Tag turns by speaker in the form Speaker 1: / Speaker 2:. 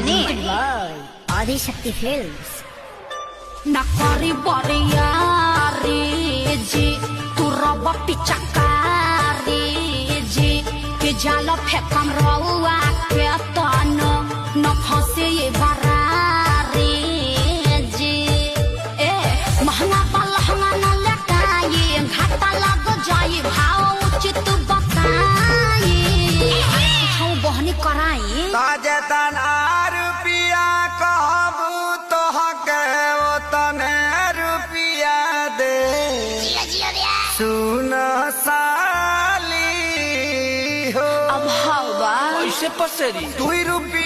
Speaker 1: बने आदिशक्ति फिल्म्स
Speaker 2: नकारी बरियारी जी तू रब पिचकारी जी के जाल फेकम रउआ के तन न फंसे ये बरारी जी ए महंगा पलहंगा न लटाई घाटा लग जाई भाव उचित बताई छौ बहनी कराई
Speaker 3: ताजेतन रुपया कहबू तो हके तने रुपया दे सुन साली हो
Speaker 2: अब हवा
Speaker 4: ऐसे पसेरी
Speaker 3: 2 रुपया